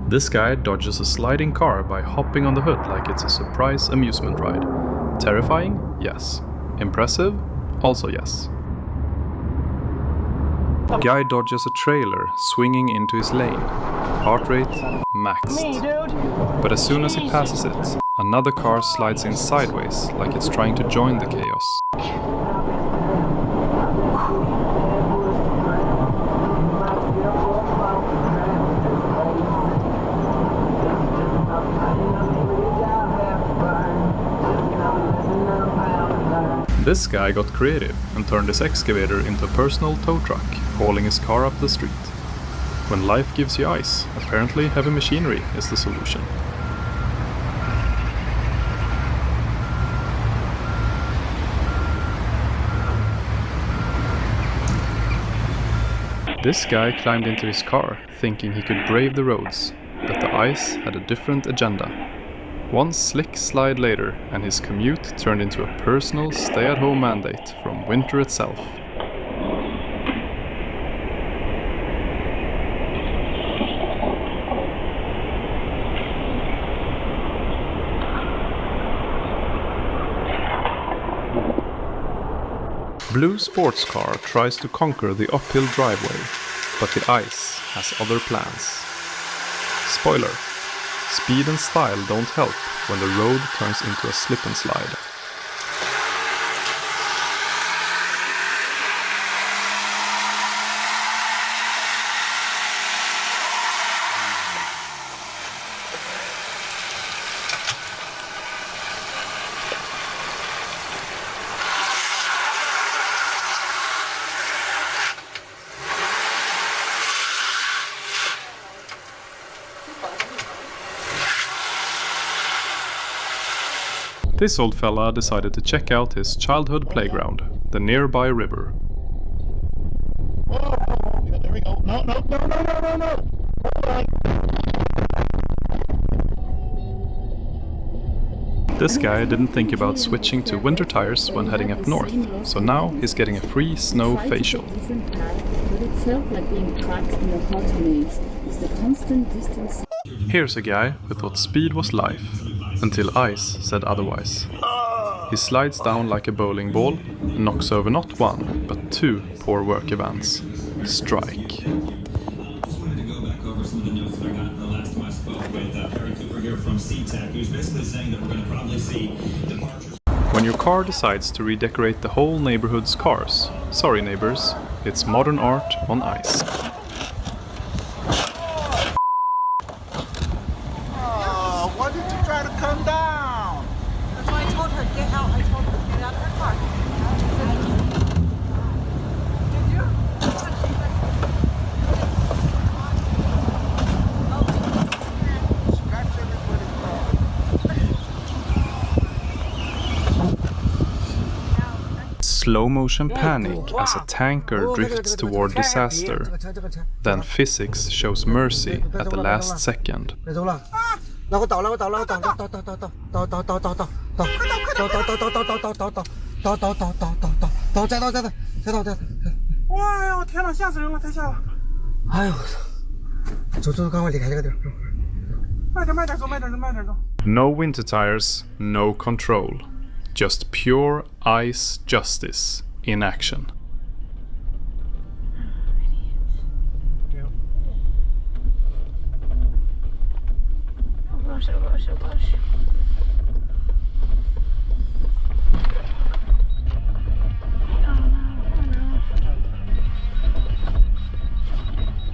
This guy dodges a sliding car by hopping on the hood like it's a surprise amusement ride. Terrifying? Yes. Impressive? Also yes. Guy dodges a trailer swinging into his lane. Heart rate maxed. But as soon as he passes it, another car slides in sideways like it's trying to join the chaos. This guy got creative and turned his excavator into a personal tow truck, hauling his car up the street. When life gives you ice, apparently heavy machinery is the solution. This guy climbed into his car, thinking he could brave the roads, but the ice had a different agenda. One slick slide later, and his commute turned into a personal stay-at-home mandate from winter itself. Blue sports car tries to conquer the uphill driveway, but the ice has other plans. Spoiler: speed and style don't help when the road turns into a slip and slide. This old fella decided to check out his childhood playground, the nearby river. There we go. No. This guy didn't think about switching to winter tires when heading up north, so now he's getting a free snow facial. Here's a guy who thought speed was life, until ice said otherwise. He slides down like a bowling ball and knocks over not one, but two poor worker vans. Strike. When your car decides to redecorate the whole neighborhood's cars, sorry neighbors, it's modern art on ice. Why did you try to come down? That's why I told her, get out. I told her to get out of her car. Did you? Scratch everybody's car. Slow motion panic as a tanker drifts toward disaster. Then physics shows mercy at the last second. No winter tires, no control. Just pure ice justice in action.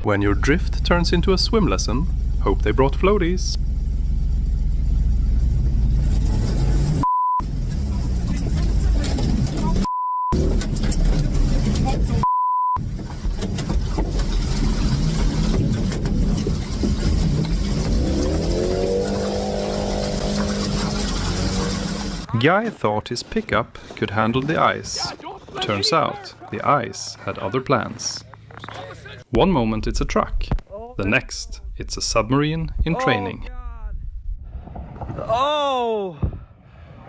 When your drift turns into a swim lesson, hope they brought floaties. Guy thought his pickup could handle the ice. Turns out, the ice had other plans. One moment it's a truck, the next it's a submarine in training. Oh!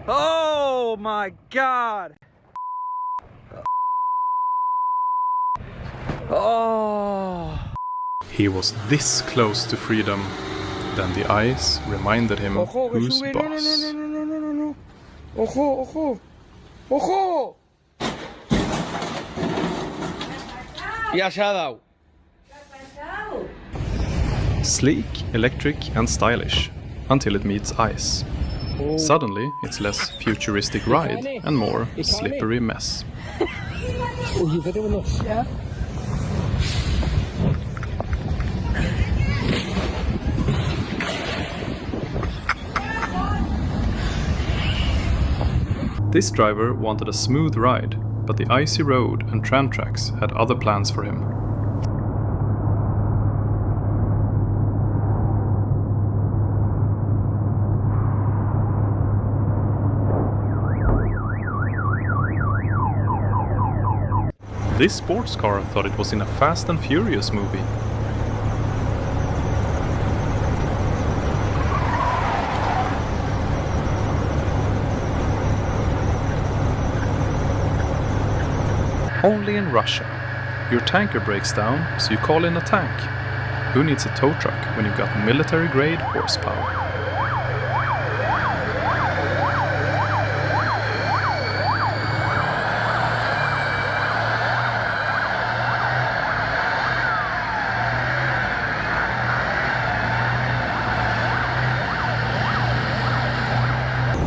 Oh my God! Oh! He was this close to freedom, Then the ice reminded him who's boss. Ojo, ojo. Ojo. Ya se ha dado. Sleek, electric and stylish, until it meets ice. Suddenly, it's less futuristic ride and more slippery mess. This driver wanted a smooth ride, but the icy road and tram tracks had other plans for him. This sports car thought it was in a Fast and Furious movie. Only in Russia. Your tanker breaks down, so you call in a tank. Who needs a tow truck when you've got military-grade horsepower?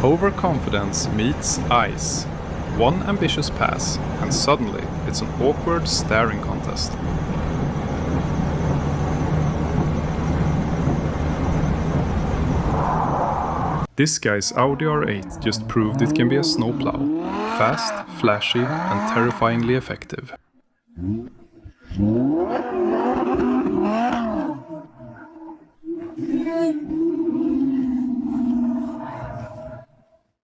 Overconfidence meets ice. One ambitious pass, and suddenly it's an awkward staring contest. This guy's Audi R8 just proved it can be a snowplow. Fast, flashy, and terrifyingly effective.